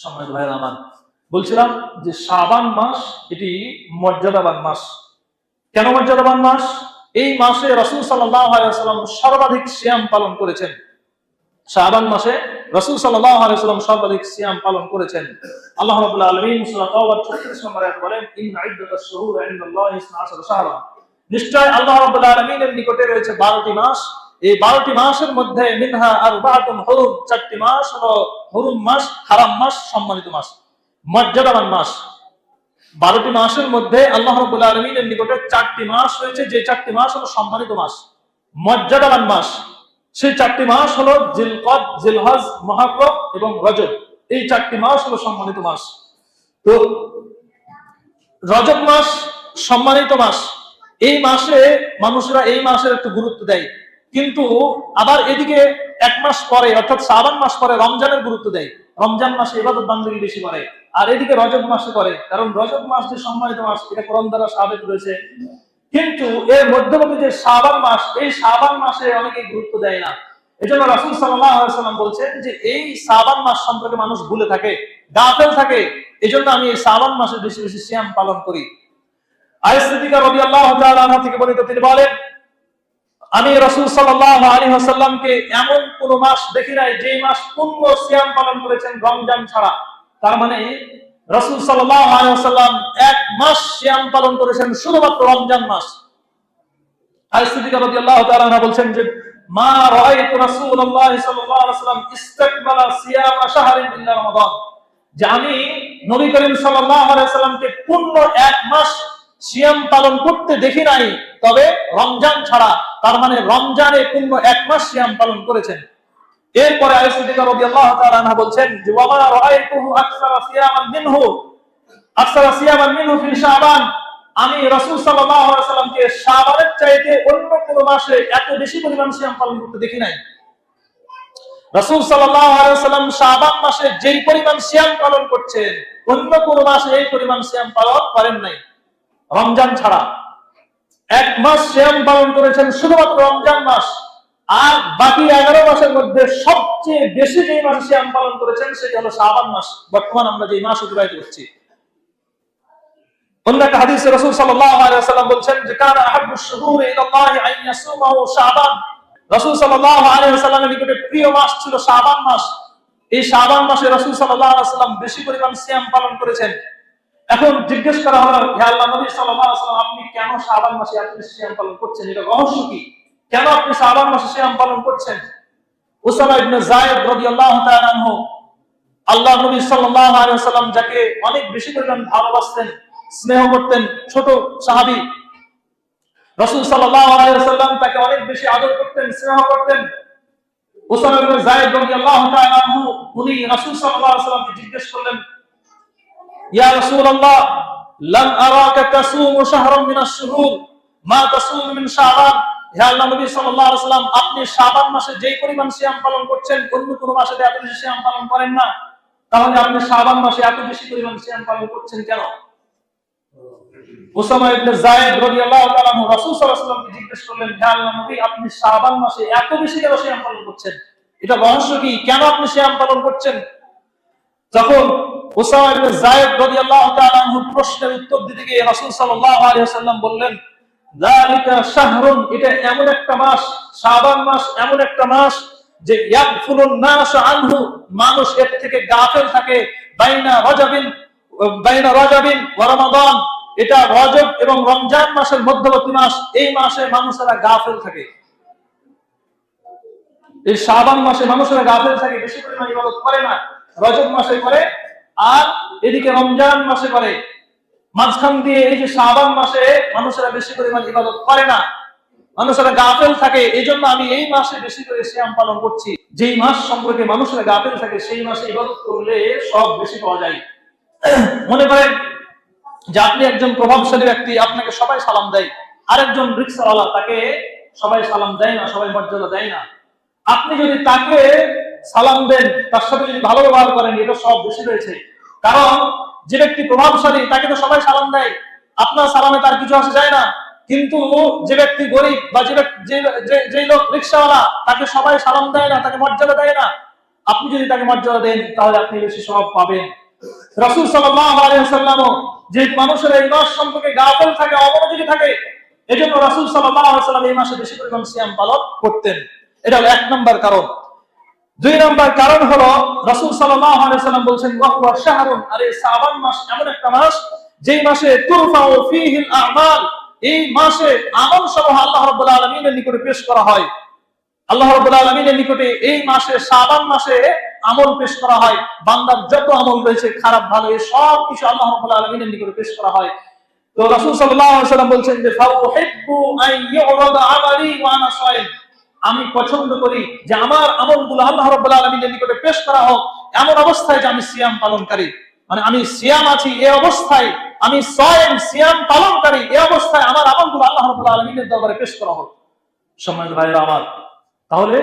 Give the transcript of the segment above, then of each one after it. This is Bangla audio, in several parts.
সম্মানিত ভাইরা আমার, বলছিলাম যে শাবান মাস এটি মর্যাদাবান মাস। কেন মর্যাদাবান মাস? এই মাসে রাসূল সাল্লাল্লাহু আলাইহি ওয়াসাল্লাম সর্বাধিক সিয়াম পালন করেছেন। শাবান মাসে রাসূল সাল্লাল্লাহু আলাইহি ওয়াসাল্লাম সর্বাধিক সিয়াম পালন করেছেন। আল্লাহ রাব্বুল আলামিন সূরা তাওবার 36 নম্বর আয়াতে বলেন, ইন্না ইদ্দাতাশ শুহুরি ইনদাল্লাহি 12 শাহরা। নিশ্চয় আল্লাহ রাব্বুল আলামিনের নিকটে রয়েছে 12টি মাস। এই 12টি মাসের মধ্যে মিনহা আরবাতুন হুরুম, 4টি মাস হলো হুরুম মাস, হারাম মাস, সম্মানিত মাস, মর্যাদাবান মাস। 12টি মাসের মধ্যে আল্লাহ রাব্বুল আলামিনের নিকটে 4টি মাস রয়েছে, যে 4টি মাস হলো সম্মানিত মাস, মর্যাদাবান মাস। সেই 4টি মাস হলো জিলকদ, জিলহজ, মুহররম এবং রজব। এই 4টি মাস হলো সম্মানিত মাস। তো রজব মাস সম্মানিত মাস। এই মাসে মানুষরা এই মাসের একটু গুরুত্ব দেয়, কিন্তু আবার এদিকে এক মাস পরে অর্থাৎ শাবান মাস পরে রমজানের গুরুত্ব দেয়। রমজান মাসে ইবাদত বান্দেগী বেশি করে, আর এদিকে রজব মাসে করে, কারণ রজব মাস যে সম্মানিত মাস এটা কোরআন দ্বারা সাবেত রয়েছে। কিন্তু এর মধ্যবর্তী যে শাবান মাস, এই শাবান মাসে অনেকে গুরুত্ব দেয় না। এজন্য রাসূল সাল্লাল্লাহু আলাইহি ওয়াসাল্লাম বলছেন যে এই শাবান মাস সম্পর্কে মানুষ ভুলে থাকে, গাফেল থাকে। এজন্য আমি এই শাবান মাসে বেশি বেশি সিয়াম পালন করি। আয়েশা সিদ্দিকা রাদিয়াল্লাহু তাআলা আনহা থেকে বর্ণিত, তিনি বলেন, আমি রাসূল সাল্লাল্লাহু আলাইহি ওয়াসাল্লামকে এমন কোন মাস দেখি নাই যে মাস পূর্ণ সিয়াম পালন করেছেন রমজান ছাড়া। তার মানে রাসূল সাল্লাল্লাহু আলাইহি ওয়াসাল্লাম এক মাস সিয়াম পালন করেছেন, শুধুমাত্র রমজান মাস। আয়েশা সিদ্দিকা রাদিয়াল্লাহু তাআলা আনহা বলছেন যে মা রাআইতু রাসূলুল্লাহ সাল্লাল্লাহু আলাইহি ওয়াসাল্লাম ইস্তাকবালা সিয়ামা শাহরিন ইল্লা রমাদান, যে আমি নবী করিম সাল্লাল্লাহু আলাইহি ওয়াসাল্লামকে পূর্ণ এক মাস সিয়াম পালন করতে দেখি নাই, তবে রমজান ছাড়া। তার মানে রমজানে পূর্ণ এক মাস সিয়াম পালন করেছেন। এরপরে আয়েশা সিদ্দিকা রাদিয়াল্লাহু তাআলা আনহা বলছেন যে ওয়া মা রাআইতুহু আকসারা সিয়ামান মিনহু ফি শাবান, আমি রাসূল সাল্লাল্লাহু আলাইহি ওয়াসাল্লামকে শাবানের চাইতে অন্য কোন মাসে এত বেশি পরিমাণ সিয়াম পালন করতে দেখি নাই। রাসূল সাল্লাল্লাহু আলাইহি ওয়াসাল্লাম শাবান মাসে যেই পরিমাণ সিয়াম পালন করছেন, অন্য কোন মাসে এই পরিমাণ সিয়াম পালন করেন নাই, রমজান ছাড়া। এক মাস সিয়াম পালন করেছেন শুধুমাত্র রমজান মাস, আর বাকি 11 মাসের মধ্যে সবচেয়ে বেশি যে মাসে সিয়াম পালন করেছেন সেটি হলো শাবান মাস। বর্তমান আমরা যে মাস অতিবাহিত করছি, অন্য একটা হাদিসে রাসূল সাল্লাল্লাহু আলাইহি ওয়াসাল্লাম বলছেন যে কানা আহাব্বুশ শুহুরি ইলাল্লাহি আন ইয়াসুমাহু শাবান। রাসূল সাল্লাল্লাহু আলাইহি ওয়াসাল্লামের নিকটে প্রিয় মাস ছিল শাবান মাস। এই শাবান মাসে রাসূল সাল্লাল্লাহু আলাইহি ওয়াসাল্লাম বেশি পরিমাণ সিয়াম পালন করেছেন। এখন জিজ্ঞেস করা হলো, হে আল্লাহর নবী সাল্লাল্লাহু আলাইহি ওয়াসাল্লাম, আপনি কেন শাবান মাসে এত বেশি সিয়াম পালন করছেন? এটা রহস্য কি? কেন আপনি শাবান মাসে সিয়াম পালন করছেন? উসামা ইবনে যায়েদ রাদিয়াল্লাহু তাআলা আনহু, আল্লাহর নবী সাল্লাল্লাহু আলাইহি ওয়াসাল্লাম যাকে অনেক বেশি পরিমাণ ভালোবাসতেন, স্নেহ করতেন, ছোট সাহাবী, রাসূল সাল্লাল্লাহু আলাইহি ওয়াসাল্লাম তাকে অনেক বেশি আদর করতেন, স্নেহ করতেন। উসামা ইবনে যায়েদ রাদিয়াল্লাহু তাআলা আনহু উনি রাসূল সাল্লাল্লাহু আলাইহি ওয়াসাল্লামকে জিজ্ঞেস করলেন, ইয়া রাসূলুল্লাহ, লাম আরাকা তাসুমু শাহরান মিনাশ শুহুর মা তাসুমু মিন শাবান। হে আল্লাহর নবী সাল্লাল্লাহু আলাইহি ওয়াসাল্লাম, আপনি শাবান মাসে যেই পরিমাণ সিয়াম পালন করছেন, অন্য কোন মাসে এত বেশি সিয়াম পালন করেন না। তাহলে আপনি শাবান মাসে এত বেশি পরিমাণ সিয়াম পালন করছেন কেন? উসামা ইবনে যায়েদ রাদিয়াল্লাহু তাআলা আনহু রাসূল সাল্লাল্লাহু আলাইহি ওয়াসাল্লামকে জিজ্ঞেস করলেন, হে আল্লাহর নবী, আপনি শাবান মাসে এত বেশি কেন সিয়াম পালন করছেন? এটা রহস্য কি? কেন আপনি সিয়াম পালন করছেন? যখন উসামা ইবনে যায়েদ রাদিয়াল্লাহু তাআলা আনহু প্রশ্নের উত্তর দিতে গিয়ে রাসূল সাল্লাল্লাহু আলাইহি ওয়াসাল্লাম বললেন, যালিকা শাহরুন, এটা এমন একটা মাস, শাবান মাস এমন একটা মাস যে ইয়াগফুলুন নাস আনহু, মানুষ এর থেকে গাফেল থাকে। বাইনা রজবিন ওয়া রমাদান, এটা রজব এবং রমজান মাসের মধ্যবর্তী মাস। এই মাসে মানুষেরা গাফেল থাকে। এই শাবান মাসে মানুষেরা গাফেল থাকে, বেশি পরিমাণ ইবাদত করে না। রজব মাসে করে, আর এদিকে রমজান মাসে করে। মাঝখান দিয়ে এই যে শাবান মাসে মানুষেরা বেশি পরিমাণ ইবাদত করে না, মানুষেরা গাফেল থাকে। এই জন্য আমি এই মাসে বেশি করে সিয়াম পালন করছি। যেই মাস সম্পর্কে মানুষেরা গাফেল থাকে সেই মাসে ইবাদত করলে সব বেশি পাওয়া যায়। মনে করেন যে আপনি একজন প্রভাবশালী ব্যক্তি, আপনাকে সবাই সালাম দেয়। আরেকজন রিকশাওয়ালা, তাকে সবাই সালাম দেয় না, সবাই মর্যাদা দেয় না। আপনি যদি তাকে সালাম দেন, তার সাথে যদি ভালো ব্যবহার করেন, এটা সব বেশি রয়েছে। কারণ যে ব্যক্তি প্রভাবশালী তাকে তো সবাই সালাম দেয়, আপনার সালামে তার কিছু আসে যায় না। কিন্তু যে ব্যক্তি গরিব বা যে লোক রিকশাওয়ালা, তাকে সবাই সালাম দেয় না, তাকে মর্যাদা দেয় না। আপনি যদি তাকে মর্যাদা দেন তাহলে আপনি বেশি সওয়াব পাবেন। রাসূল সাল্লাল্লাহু আলাইহি ওয়াসাল্লাম যে মানুষের এই মাস সম্পর্কে গাফিল থাকে, অমনোযোগী থাকে, এজন্য রাসূল সাল্লাল্লাহু আলাইহি ওয়াসাল্লাম এই মাসে বেশি পরিমাণ সিয়াম পালন করতেন। এটা হলো এক নাম্বার কারণ। দুই নাম্বার কারণ হলো রাসূল সাল্লাল্লাহু আলাইহি ওয়াসাল্লাম বলেছেন ওয়া হুয়া শাহরুন, আর এই শাবান মাস এমন একটা মাস যেই মাসে তুরফাউ ফীহিল আ'মাল, এই মাসে আমল সমূহ আল্লাহ রাব্বুল আলামিনের নিকটে পেশ করা হয়। আল্লাহ রাব্বুল আলামিনের নিকটে এই মাসে শাবান মাসে আমল পেশ করা হয়। বান্দার যত আমল রয়েছে খারাপ ভালো এই সব কিছু আল্লাহ রাব্বুল আলামিনের নিকটে পেশ করা হয়। তো রাসূল সাল্লাল্লাহু আলাইহি ওয়াসাল্লাম বলেন যে ফাউহিব্বু আন ইউরাদা আমালি ওয়া আনা সাইম, আমি পছন্দ করি যে আমার আমলগুলো আল্লাহ রাব্বুল আলামিনের নিকটে পেশ করা হোক এমন অবস্থায় যে আমি সিয়াম পালনকারী, মানে আমি সিয়াম আছি এই অবস্থায়, আমি সাইম সিয়াম পালনকারী এই অবস্থায় আমার আমলগুলো আল্লাহ রাব্বুল আলামিনের দরবারে পেশ করা হোক। সম্মানিত ভাইরা আমার, তাহলে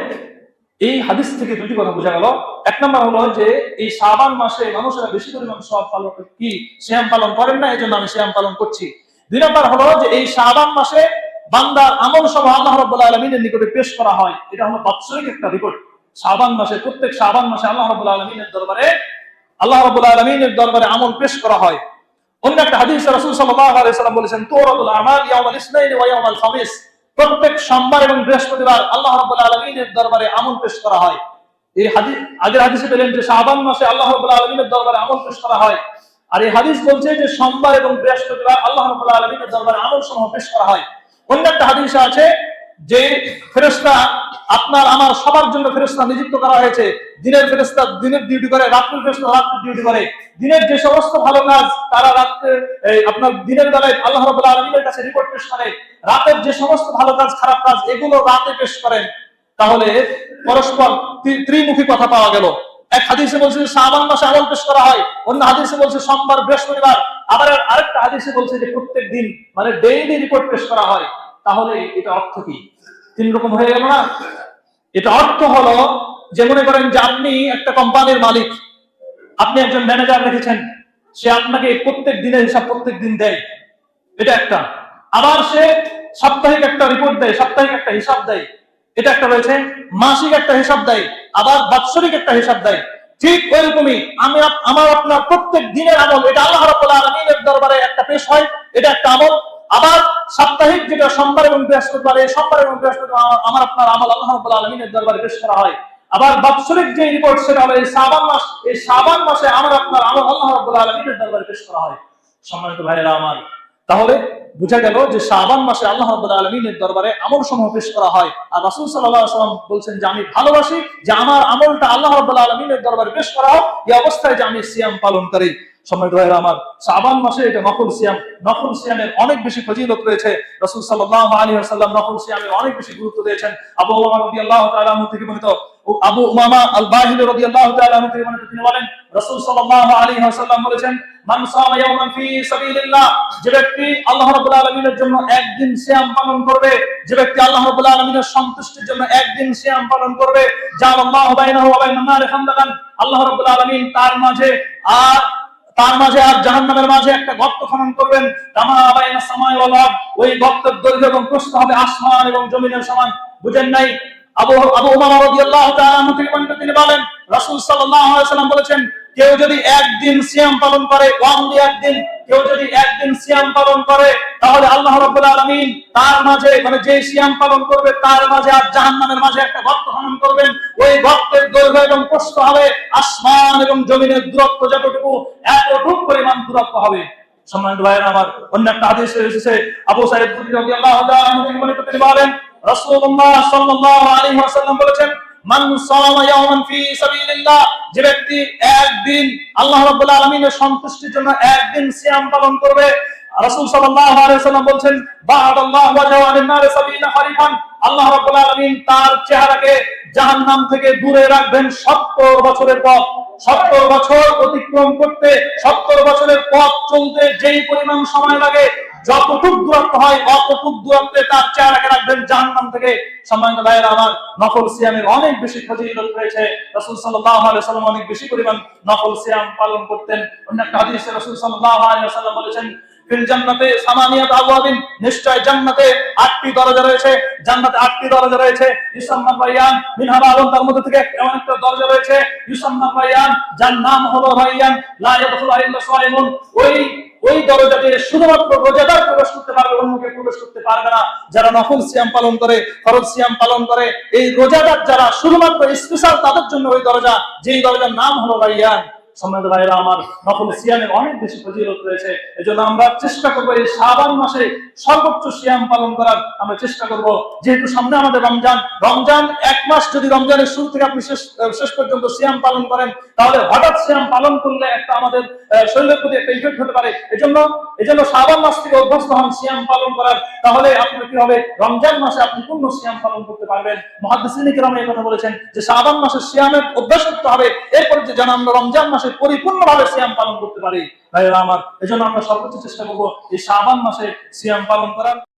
এই হাদিস থেকে দুটি কথা বোঝা গেল। এক নম্বর হলো যে এই শাবান মাসে মানুষেরা বেশি পরিমাণ সওয়াব পালন কি সিয়াম পালন করেন না, এজন্য আমি সিয়াম পালন করছি। দুই নম্বর হলো যে এই শাবান মাসে বান্দার আমল সব আল্লাহ রাব্বুল আলামিনের নিকটে পেশ করা হয়। এটা হলো বাৎসরিক একটা রিপোর্ট। শাবান মাসে, প্রত্যেক শাবান মাসে আল্লাহ রাব্বুল আলামিনের দরবারে আমল পেশ করা হয়। অন্য একটা হাদিসে রাসূল সাল্লাল্লাহু আলাইহি ওয়াসাল্লাম বলেছেন তুরাদুল আমাল ইয়াউমাল ইসনাইন ওয়া ইয়াউমাল খামিস, প্রত্যেক সোমবার এবং বৃহস্পতিবার আল্লাহ রাব্বুল আলামিনের দরবারে আমল পেশ করা হয়। এই হাদিস আগের হাদিসে বলেন যে শাবান মাসে আল্লাহ রাব্বুল আলামিনের দরবারে আমল পেশ করা হয়, আর এই হাদিস বলছে যে সোমবার এবং বৃহস্পতিবার আল্লাহ রাব্বুল আলামিনের দরবারে আমল সমূহ পেশ করা হয়। অন্য একটা হাদিসে আছে যে ফেরেশতা আপনার আমার সবার জন্য ফেরেশতা নিযুক্ত করা হয়েছে। দিনের ফেরেশতা দিনের ডিউটি করে, রাতের ফেরেশতা রাতের ডিউটি করে। দিনের যে সমস্ত ভালো কাজ তারা রাতে আপনার দিনের বেলায় আল্লাহ রাব্বুল আলামিনের কাছে রিপোর্ট পেশ করে, রাতের যে সমস্ত ভালো কাজ খারাপ কাজ এগুলো রাতে পেশ করেন। তাহলে পরস্পর ত্রিমুখী কথা পাওয়া গেল। এক হাদিসে বলছে যে শাবান মাসে আমল পেশ করা হয়, অন্য হাদিসে বলছে সোমবার বৃহস্পতিবার, আবার আরেকটা হাদিসে বলছে যে প্রত্যেক দিন মানে ডেইলি রিপোর্ট পেশ করা হয়। তাহলে এটা অর্থ কি? তিন রকম হয়ে গেল না? এটা অর্থ হলো যে মনে করেন যে আপনি একটা কোম্পানির মালিক, আপনি একজন ম্যানেজার রেখেছেন, সে আপনাকে প্রত্যেক দিনের হিসাব প্রত্যেক দিন দেয়, এটা একটা। আবার সে সাপ্তাহিক একটা রিপোর্ট দেয়, সাপ্তাহিক একটা হিসাব দেয়, এটা একটা রয়েছে। মাসিক একটা হিসাব দেয়, আবার বাৎসরিক একটা হিসাব দেয়। ঠিক ওইরকমই আমার আপনার প্রত্যেক দিনের আমল এটা আল্লাহ রাব্বুল আলামিনের দরবারে একটা পেশ হয়, এটা একটা আমল। আবার সাপ্তাহিক যেটা সোমবার এবং বৃহস্পতিবার, এই সোমবার এবং বৃহস্পতিবার আমার আপনার আমল আল্লাহ রাব্বুল আলামিনের দরবারে পেশ করা হয়। আবার বাৎসরিক যে রিপোর্ট সেটা হলো এই শাবান মাস, এই শাবান মাসে আমার আপনার আমল আল্লাহ রাব্বুল আলামিনের দরবারে পেশ করা হয়। সম্মানিত ভাইয়েরা আমার, তাহলে বোঝা গেল যে শাবান মাসে আল্লাহ রাব্বুল আলামিনের দরবারে আমল সমূহ পেশ করা হয়। আর রাসূল সাল্লাল্লাহু আলাইহি ওয়াসাল্লাম বলেন যে আমি ভালোবাসি যে আমার আমলটা আল্লাহ রাব্বুল আলামিনের দরবারে পেশ করা হোক এই অবস্থায় যে আমি সিয়াম পালন করি। সম্মানিত ভাইয়েরা আমার, শাবান মাসে এটা নফল সিয়াম, নফল সিয়ামের অনেক বেশি ফজিলত রয়েছে। রাসূল সাল্লাল্লাহু আলাইহি ওয়াসাল্লাম নফল সিয়ামের অনেক বেশি গুরুত্ব দিয়েছেন। আবু উমামা রাদিয়াল্লাহু তাআলা আনহু থেকে বর্ণিত, আবু উমামা আল বাহিলি রাদিয়াল্লাহু তাআলা আনহু থেকে বর্ণিত, তিনি বলেন রাসূল সাল্লাল্লাহু আলাইহি ওয়াসাল্লাম বলেছেন মান সামা ইয়াওমান ফি সাবিলিল্লাহ, যে ব্যক্তি আল্লাহ রাব্বুল আলামিনের জন্য একদিন সিয়াম পালন করবে, যে ব্যক্তি আল্লাহ রাব্বুল আলামিনের সন্তুষ্টির জন্য একদিন সিয়াম পালন করবে, জাআলাল্লাহু বাইনাহু ওয়া বাইনান নারি খান্দাকান, আল্লাহ রাব্বুল আলামিন তার মাঝে আর জাহান্নামের মাঝে একটা গর্ত খনন করবেন। কামা বাইনা সামাই ওয়াল আরদ, ওই গর্তের দৈর্ঘ্য এবং প্রস্থ হবে আসমান এবং জমিনের সমান। বুঝেন নাই? আবু উমামা রাদিয়াল্লাহু তাআলা আনহু থেকে বর্ণিত, তিনি বলেন রাসূল সাল্লাল্লাহু আলাইহি ওয়াসাল্লাম বলেছেন কেউ যদি একদিন সিয়াম পালন করে, ওয়ানলি একদিন, কেউ যদি একদিন সিয়াম পালন করে তাহলে আল্লাহ রাব্বুল আলামিন তার মাঝে মানে যে সিয়াম পালন করবে তার মাঝে আর জাহান্নামের মাঝে একটা গর্ত খনন করবেন। ওই গর্তের দৈর্ঘ্য এবং প্রস্থ হবে আসমান এবং জমিনের দূরত্ব যতটুকু, এতটুকু পরিমাণ দূরত্ব হবে। সম্মানিত ভাইয়েরা আমার, অন্য একটা হাদিসে এসেছে আবু সাঈদ খুদরী রাদিয়াল্লাহু তাআলা আনহু থেকে বর্ণিত, তিনি বলেন রাসূলুল্লাহ সাল্লাল্লাহু আলাইহি ওয়াসাল্লাম বলেছেন মান সামা ইয়াওমান ফি সাবিলিল্লাহ, যে ব্যক্তি একদিন আল্লাহ রাব্বুল আলামিনের সন্তুষ্টির জন্য একদিন সিয়াম পালন করবে, রাসূল সাল্লাল্লাহু আলাইহি ওয়াসাল্লাম বলেন বা'দাল্লাহু ওয়াজহু আনিন নার 70 খরিফান, আল্লাহ রাব্বুল আলামিন তার চেহারাকে জাহান্নাম থেকে দূরে রাখবেন 70 বছরের পথ। 70 বছর অতিক্রম করতে, 70 বছরের পথ চলতে যেই পরিমাণ সময় লাগে, যতটুকু দূরত্ব হয় অতটুকু দূরত্বে তার চেহারাকে রাখবেন জাহান্নাম থেকে। সম্মানিত ভাইয়েরা আমার, নফল সিয়ামের অনেক বেশি ফজিলত রয়েছে। রাসূল সাল্লাল্লাহু আলাইহি ওয়াসাল্লাম অনেক বেশি পরিমাণ নফল সিয়াম পালন করতেন। অন্য একটা হাদিসে রাসূল সাল্লাল্লাহু আলাইহি ওয়াসাল্লাম বলেছেন ফিল জান্নাতে সামানিয়াত আবওয়াবিন, নিশ্চয় জান্নাতে 8টি দরজা রয়েছে, জান্নাতে 8টি দরজা রয়েছে। ইউসাম্মা রায়্যান মিনহা বাবুন, তার মধ্যে থেকে এমন একটা দরজা রয়েছে ইউসাম্মা রায়্যান, যার নাম হলো রায়্যান, লা ইয়াদখুলুহা ইল্লা সায়িমুন। ওই দরজা দিয়ে শুধুমাত্র রোজাদার প্রবেশ করতে পারবে, অন্য কেউ প্রবেশ করতে পারবে না। যারা নফল সিয়াম পালন করে, ফরজ সিয়াম পালন করে, এই রোজাদার যারা, শুধুমাত্র স্পেশাল তাদের জন্য ওই দরজা, যেই দরজার নাম হলো রায়্যান। সম্মানিত ভাইরা আমার, নফল সিয়ামের অনেক বেশি ফজিলত রয়েছে। এজন্য আমরা চেষ্টা করবো এই শাবান মাসে সর্বোচ্চ সিয়াম পালন করার আমরা চেষ্টা করব। যেহেতু সামনে আমাদের রমজান 1 মাস যদি রমজানের শুরু থেকে আপনি শেষ পর্যন্ত সিয়াম পালন করেন, তাহলে হঠাৎ সিয়াম পালন করলে একটা আমাদের শরীরের প্রতি একটা ইফেক্ট হতে পারে। এজন্য শাবান মাস থেকে অভ্যস্ত হন সিয়াম পালন করার, তাহলে আপনার কি হবে, রমজান মাসে আপনি পূর্ণ সিয়াম পালন করতে পারবেন। মুহাদ্দিসিন কিরাম এই কথা বলেছেন যে শাবান মাসে সিয়ামের অভ্যাস করতে হবে, এরপরে যে যেন আমরা রমজান মাসে পরিপূর্ণভাবে সিয়াম পালন করতে পারি। ভাইরা আমার, এজন্য আমরা সর্বোচ্চ চেষ্টা করবো এই শাবান মাসে সিয়াম পালন করার।